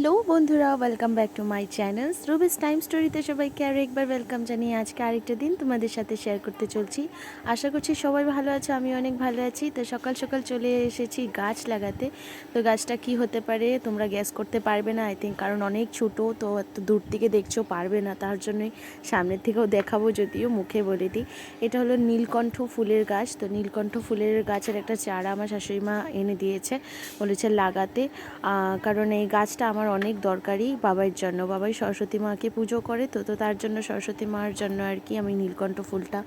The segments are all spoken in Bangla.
হ্যালো বন্ধুরা, welcome back to my channel Rubis time স্টোরিতে সবাইকে আরও একবার ওয়েলকাম জানিয়ে আজকে আরেকটা দিন তোমাদের সাথে শেয়ার করতে চলছি। আশা করছি সবাই ভালো আছো, আমি অনেক ভালো আছি। তো সকাল সকাল চলে এসেছি গাছ লাগাতে। তো গাছটা কি হতে পারে তোমরা গ্যাস করতে পারবে না আই থিঙ্ক, কারণ অনেক ছোটো, তো এত দূর থেকে দেখছো পারবে না, তার জন্যই সামনের থেকেও দেখাবো, যদিও মুখে বলে দিই। এটা হলো নীলকণ্ঠ ফুলের গাছ। তো নীলকণ্ঠ ফুলের গাছের একটা চারা আমার শাশুড়ি মা এনে দিয়েছে, বলেছে লাগাতে, কারণ এই গাছটা আমার অনেক দরকারি বাবার জন্য। বাবাই সরস্বতী মাকে পুজো করে, তো তার জন্য সরস্বতী মার জন্য আর কি আমি নীলকণ্ঠ ফুলটা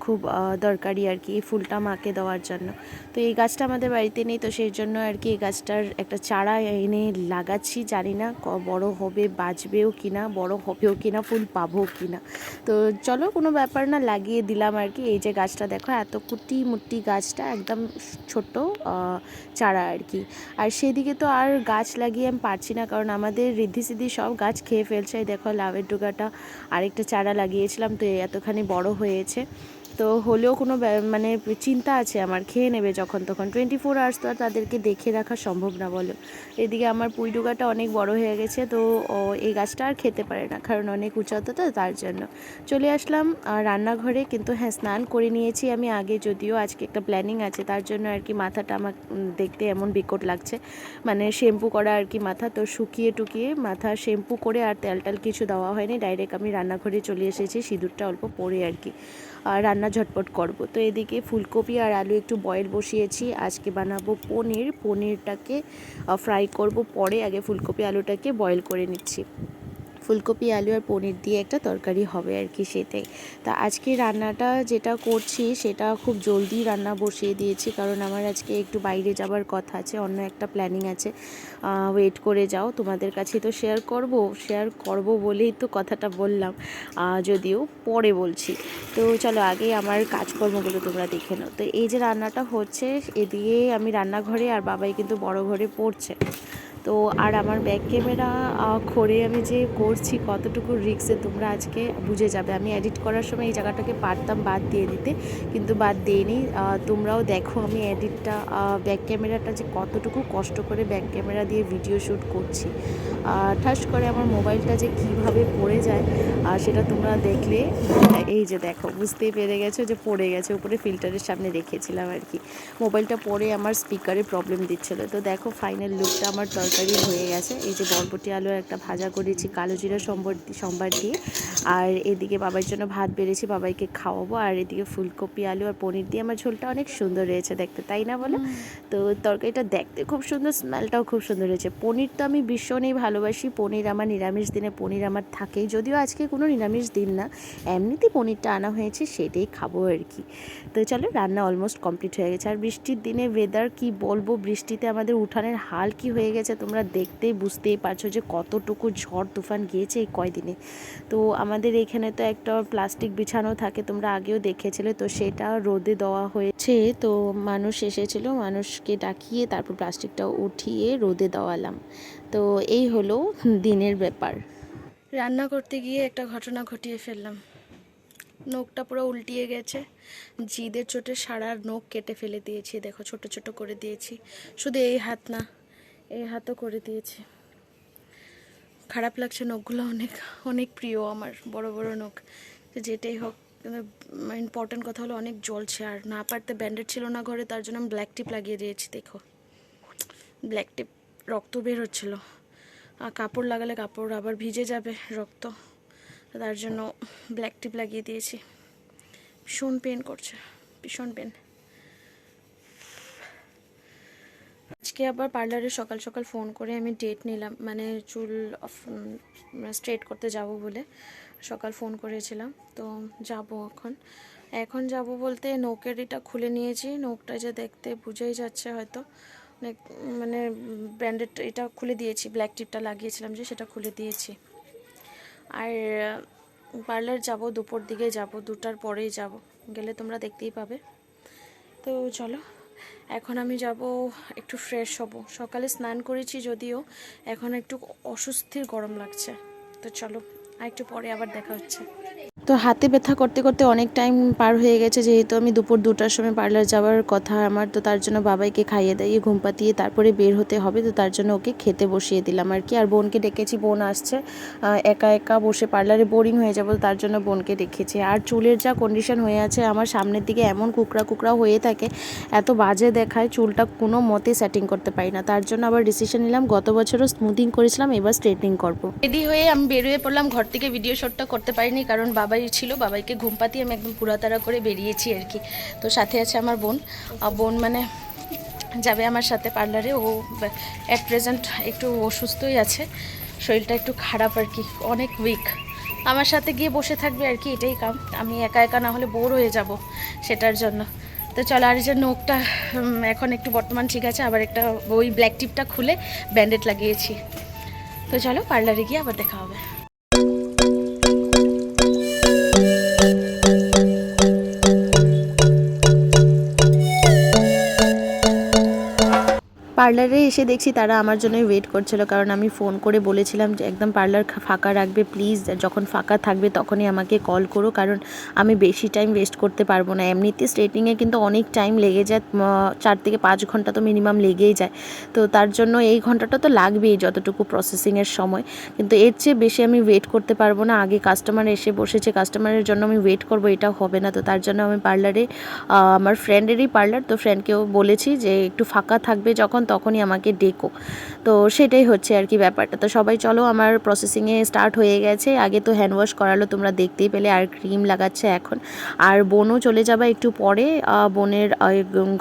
খুব দরকারি আর কি, এই ফুলটা মাকে দেওয়ার জন্য। তো এই গাছটা আমাদের বাড়িতে নেই, তো সেই জন্য আর কি এই গাছটার একটা চারা এনে লাগাচ্ছি। জানি না বড় হবে, বাঁচবেও কিনা, বড় হবেও কিনা, ফুল পাবো কিনা। তো চলো, কোনো ব্যাপার না, লাগিয়ে দিলাম আর কি। এই যে গাছটা দেখো, এত কুটি মুটি গাছটা, একদম ছোট্ট চারা আর কি। আর সেদিকে তো আর গাছ লাগিয়ে আমি পারছি না, কারণ আমাদের ঋদ্ধি সিদ্ধি সব গাছ খেয়ে ফেলছে। এই দেখো লাভের ডোগাটা আরেকটা চারা লাগিয়েছিলাম, তো এতখানি বড় হয়েছে। তো হলেও কোনো মানে চিন্তা আছে আমার, খেয়ে নেবে যখন তখন, 24 আওয়ার্স তো আর তাদেরকে দেখে রাখা সম্ভব না বলো। এদিকে আমার পুঁই ডোগাটা অনেক বড় হয়ে গেছে, তো এই গাছটা আর খেতে পারে না, কারণ অনেক উঁচাতে, তো তার জন্য চলে আসলাম রান্নাঘরে। কিন্তু হ্যাঁ, স্নান করে নিয়েছি আমি আগে, যদিও আজকে একটা প্ল্যানিং আছে, তার জন্য আর কি মাথাটা আমার দেখতে এমন বিকট লাগছে, মানে শ্যাম্পু করা আর কি মাথা, তো শুকিয়ে টুকিয়ে মাথা শ্যাম্পু করে আর তেল টাল কিছু দেওয়া হয়নি, ডাইরেক্ট আমি রান্নাঘরে চলে এসেছি, সিঁদুরটা অল্প পরে আর কি। আর রান্না ঝটপট করব। তো এদিকে ফুলকপি আর আলু একটু বয়েল বসিয়েছি, আজকে বানাবো পনিরটাকে ফ্রাই করব পরে, আগে ফুলকপি আলুটাকে বয়েল করে নিচ্ছি। ফুলকপি আলু আর পনির দিয়ে একটা তরকারি হবে আর কি, সেটাই। তা আজকে রান্নাটা যেটা করছি সেটা খুব জলদি রান্না বসিয়ে দিয়েছি, কারণ আমার আজকে একটু বাইরে যাবার কথা আছে, অন্য একটা প্ল্যানিং আছে। ওয়েট করে যাও, তোমাদের কাছে তো শেয়ার করব বলেই তো কথাটা বললাম, যদিও পরে বলছি। তো চলো আগে আমার কাজকর্মগুলো তোমরা দেখে নাও। তো এই যে রান্নাটা হচ্ছে, এদিকে আমি রান্নাঘরে, আর বাবাই কিন্তু বড় ঘরে পড়ছে। তো আর আমার ব্যাক ক্যামেরা করে আমি যে করছি কতটুকু রিস্কে তোমরা আজকে বুঝে যাবে। আমি এডিট করার সময় এই জায়গাটাকে পারতাম বাদ দিয়ে দিতে, কিন্তু বাদ দিইনি। তোমরাও দেখো আমি এডিটটা, ব্যাক ক্যামেরাটা যে কতটুকু কষ্ট করে ব্যাক ক্যামেরা দিয়ে ভিডিও শ্যুট করছি। ঠাস করে আমার মোবাইলটা যে কিভাবে পড়ে যায় সেটা তোমরা দেখলে, এই যে দেখো বুঝতেই পেরে গেছো যে পড়ে গেছে, উপরে ফিল্টারের সামনে রেখেছিলাম আর কি। মোবাইলটা পড়ে আমার স্পিকারে প্রবলেম দিচ্ছিলো। তো দেখো ফাইনাল লুকটা আমার তরকারি হয়ে গেছে। এই যে বরবটি আলু একটা ভাজা করেছি কালো জিরা সম্বার দিয়ে, আর এদিকে বাবার জন্য ভাত বেড়েছি, বাবাইকে খাওয়াবো। আর এদিকে ফুলকপি আলু আর পনির দিয়ে আমার ঝোলটা অনেক সুন্দর হয়েছে দেখতে, তাই না বলো? তো তরকারিটা দেখতে খুব সুন্দর, স্মেলটাও খুব সুন্দর হয়েছে। পনির তো আমি ভীষণই ভালোবাসি, পনির আমার নিরামিষ দিনে পনির আমার থাকেই, যদিও আজকে কোনো নিরামিষ দিন না, এমনিতেই পনিরটা আনা হয়েছে, সেটাই খাবো আর কি। তো চলো, রান্না অলমোস্ট কমপ্লিট হয়ে গেছে। আর বৃষ্টির দিনে ওয়েদার কি বলবো, বৃষ্টিতে আমাদের উঠানের হাল কি হয়ে গেছে তোমরা দেখতেই বুঝতেই পারছো যে কতটুকু ঝড় তুফান গিয়েছে এই কয়দিনে। তো আমাদের এখানে তো একটা প্লাস্টিক বিছানো থাকে, তোমরা আগেও দেখেছিলে, তো সেটা রোদে দেওয়া হয়েছে। তো মানুষ এসেছিল, মানুষকে ডাকিয়ে তারপর প্লাস্টিকটা উঠিয়ে রোদে দেওয়ালাম। তো এই হলো দিনের ব্যাপার। রান্না করতে গিয়ে একটা ঘটনা ঘটিয়ে ফেললাম, নখটা পুরো উল্টিয়ে গেছে, জিদের চোটে সারা নখ কেটে ফেলে দিয়েছি। দেখো ছোট ছোট করে দিয়েছি, শুধু এই হাত না, এই হাতও করে দিয়েছি। খারাপ লাগছে, নখগুলো অনেক অনেক প্রিয় আমার, বড় বড় নখ। যেটাই হোক, ইম্পর্টেন্ট কথা হলো অনেক জ্বলছে, আর না পারতে ব্যান্ডেড ছিল না ঘরে, তার জন্য আমি ব্ল্যাক টিপ লাগিয়ে দিয়েছি। দেখো ব্ল্যাক টিপ, রক্ত বের হচ্ছিল, আর কাপড় লাগালে কাপড় আবার ভিজে যাবে রক্ত, তার জন্য ব্ল্যাক টিপ লাগিয়ে দিয়েছি। ভীষণ পেন করছে, ভীষণ পেন। আজকে আবার পার্লারে সকাল সকাল ফোন করে আমি ডেট নিলাম, মানে চুল স্ট্রেট করতে যাব বলে সকাল ফোন করেছিলাম। তো যাব এখন যাব বলতে নখের এটা খুলে নিয়েছি, নখটা যে দেখতে বুঝেই যাচ্ছে হয়তো, অনেক মানে ব্র্যান্ডেড, এটা খুলে দিয়েছি, ব্ল্যাক টিপটা লাগিয়েছিলাম যে সেটা খুলে দিয়েছি। আর পার্লার যাব দুপুর দিকে, যাব 2টার পরেই যাব, গেলে তোমরা দেখতেই পাবে। তো চলো এখন আমি যাব একটু ফ্রেশ হব, সকালে স্নান করেছি যদিও, এখন একটু অস্বস্তির গরম লাগছে। তো চলো আর একটু পরে আবার দেখা হচ্ছে। তো হাতে ব্যথা করতে করতে অনেক টাইম পার হয়ে গেছে, যেহেতু আমি দুপুর 2টার সময় পার্লার যাওয়ার কথা আমার, তো তার জন্য বাবাইকে খাইয়ে দাইয়ে ঘুম পাতিয়ে তারপরে বের হতে হবে। তো তার জন্য ওকে খেতে বসিয়ে দিলাম আর কি। আর বোনকে ডেকেছি, বোন আসছে, একা একা বসে পার্লারে বোরিং হয়ে যাবো, তার জন্য বোনকে ডেকেছি। আর চুলের যা কন্ডিশন হয়ে আছে আমার, সামনের দিকে এমন কুকড়া কুকড়া হয়ে থাকে, এত বাজে দেখায়, চুলটা কোনো মতে সেটিং করতে পারি না। তার জন্য আবার ডিসিশন নিলাম, গত বছরও স্মুথিং করেছিলাম, এবার স্ট্রেটনিং করবো। রেডি হয়ে আমি বেরিয়ে পড়লাম ঘর থেকে। ভিডিও শ্যুটটা করতে পারিনি কারণ বাবাই ছিল, বাবাইকে ঘুম পাতিয়ে আমি একদম পুরাতাড়া করে বেরিয়েছি আর কি। তো সাথে আছে আমার বোন, বোন মানে যাবে আমার সাথে পার্লারে। ও অ্যাট প্রেজেন্ট একটু অসুস্থই আছে, শরীরটা একটু খারাপ আর কি, অনেক উইক। আমার সাথে গিয়ে বসে থাকবে আর কি, এটাই কাম। আমি একা একা না হলে বোর হয়ে যাব সেটার জন্য। তো চলো, আর যে নোকটা এখন একটু বর্তমান ঠিক আছে, আবার একটা ওই ব্ল্যাক টিপটা খুলে ব্যান্ডেড লাগিয়েছি। তো চলো পার্লারে গিয়ে আবার দেখা হবে। পার্লারে এসে দেখছি তারা আমার জন্যই ওয়েট করছিল, কারণ আমি ফোন করে বলেছিলাম যে একদম পার্লার ফাঁকা রাখবে প্লিজ, যখন ফাঁকা থাকবে তখনই আমাকে কল করো, কারণ আমি বেশি টাইম ওয়েস্ট করতে পারবো না। এমনিতে স্ট্রেটনিংয়ে কিন্তু অনেক টাইম লেগে যায়, 4 থেকে 5 ঘন্টা তো মিনিমাম লেগেই যায়। তো তার জন্য এই ঘন্টাটা তো লাগবেই যতটুকু প্রসেসিংয়ের সময়, কিন্তু এর চেয়ে বেশি আমি ওয়েট করতে পারবো না। আগে কাস্টমার এসে বসেছে, কাস্টমারের জন্য আমি ওয়েট করবো, এটাও হবে না। তো তার জন্য আমি পার্লারে, আমার ফ্রেন্ডেরই পার্লার, তো ফ্রেন্ডকেও বলেছি যে একটু ফাঁকা থাকবে তখনই আমাকে ডেকো। তো সেটাই হচ্ছে আর কি ব্যাপারটা। তো সবাই চলো, আমার প্রসেসিংয়ে স্টার্ট হয়ে গেছে। আগে তো হ্যান্ড ওয়াশ করালো, তোমরা দেখতেই পেলে, আর ক্রিম লাগাচ্ছে এখন। আর বোনও চলে যাবে একটু পরে, বোনের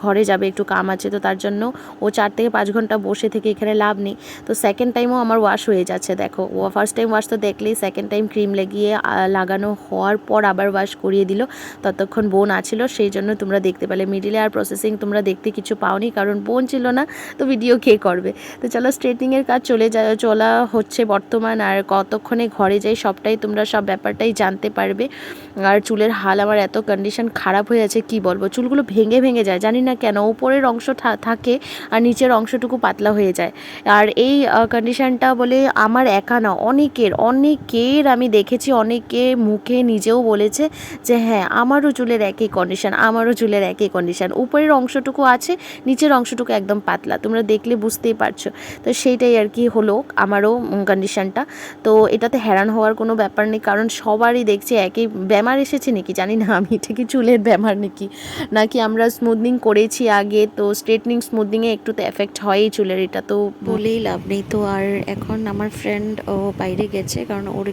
ঘরে যাবে, একটু কাম আছে। তো তার জন্য ও 4 থেকে 5 ঘন্টা বসে থেকে এখানে লাভ নেই। তো সেকেন্ড টাইমও আমার ওয়াশ হয়ে যাচ্ছে, দেখো। ফার্স্ট টাইম ওয়াশ তো দেখলেই, সেকেন্ড টাইম ক্রিম লাগিয়ে লাগানো হওয়ার পর আবার ওয়াশ করিয়ে দিল। ততক্ষণ বোন আছিল, সেই জন্য তোমরা দেখতে পেলে। মিডিলে আর প্রসেসিং তোমরা দেখতে কিছু পাওনি, কারণ বোন ছিল না, তো ভিডিও কে করবে। তো চলো, স্ট্রেটনিংয়ের কাজ চলা হচ্ছে বর্তমান। আর কতক্ষণে ঘরে যাই সবটাই তোমরা, সব ব্যাপারটাই জানতে পারবে। আর চুলের হাল আমার এত কন্ডিশন খারাপ হয়ে আছে, কি বলবো, চুলগুলো ভেঙে ভেঙে যায়, জানি না কেন। উপরের অংশ থাকে আর নিচের অংশটুকু পাতলা হয়ে যায়। আর এই কন্ডিশনটা বলে আমার একা না, অনেকের আমি দেখেছি, অনেকে মুখে নিজেও বলেছে যে হ্যাঁ আমারও চুলের একই কন্ডিশন, উপরের অংশটুকু আছে, নিচের অংশটুকু একদম পাতলা। তোমরা দেখলে বুঝতেই পারছো। তো সেইটাই আর কি হলো আমারও কন্ডিশনটা। তো এটাতে হ্যারান হওয়ার কোনো ব্যাপার নেই, কারণ সবারই দেখছি একই ব্যামার এসেছে নাকি জানি না আমি, এটা কি চুলের ব্যামার নাকি আমরা স্মুথনিং করেছি আগে, তো স্ট্রেটনিং স্মুথনিংয়ে একটু তো এফেক্ট হয়ই চুলের, এটা তো বলেই লাভ নেই। তো আর এখন আমার ফ্রেন্ড বাইরে গেছে, কারণ ওর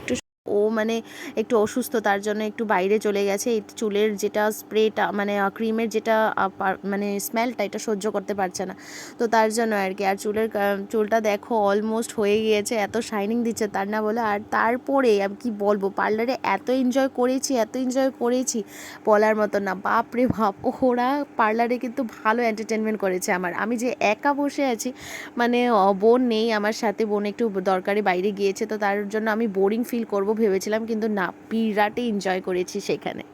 মানে একটু অসুস্থ, তার জন্য একটু বাইরে চলে গেছে। এই চুলের যেটা স্প্রেটা, মানে ক্রিমের যেটা মানে স্মেলটা, এটা সহ্য করতে পারছে না, তো তার জন্য আর কি। আর চুলটা দেখো অলমোস্ট হয়ে গিয়েছে, এত শাইনিং দিচ্ছে তার না বলে। আর তারপরে আমি কি বলবো, পার্লারে এত এনজয় করেছি বলার মতো না, বাপ রে বাপ। ওরা পার্লারে কিন্তু ভালো এন্টারটেনমেন্ট করেছে আমার। আমি যে একা বসে আছি, মানে বোন নেই আমার সাথে, বোন একটু দরকারে বাইরে গিয়েছে, তো তার জন্য আমি বোরিং ফিল করব ভেবেছিলাম, কিন্তু না, বিরাটই এনজয় করেছি সেখানে।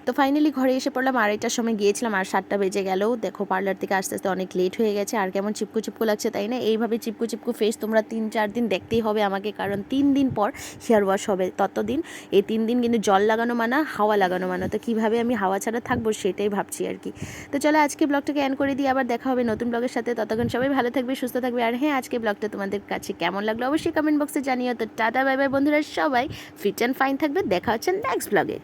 তো ফাইনালি ঘরে এসে পড়লাম, 2:30টার সময় গিয়েছিলাম, আর 7টা বেজে গেল। দেখো পার্লার থেকে আস্তে আস্তে অনেক লেট হয়ে গেছে। আর কেমন চিপকু লাগছে তাই না? এইভাবে চিপকু ফেস তোমরা 3-4 দিন দেখতেই হবে আমাকে, কারণ 3 দিন পর হেয়ার ওয়াশ হবে। ততদিন এই 3 দিন কিন্তু জল লাগানো মানা, হাওয়া লাগানো মানা। তো কীভাবে আমি হাওয়া ছাড়া থাকবো সেটাই ভাবছি আর কি। তো চলো আজকে ব্লগটাকে এন্ড করে দিই, আবার দেখা হবে নতুন ব্লগের সাথে। ততক্ষণ সবাই ভালো থাকবে, সুস্থ থাকবে। আর হ্যাঁ, আজকে ব্লগটা তোমাদের কাছে কেমন লাগলো অবশ্যই কমেন্ট বক্সে জানিও। তো টাটা, বাই বাই বন্ধুরা, সবাই ফিট অ্যান্ড ফাইন থাকবে। দেখা হচ্ছে নেক্সট ব্লগে।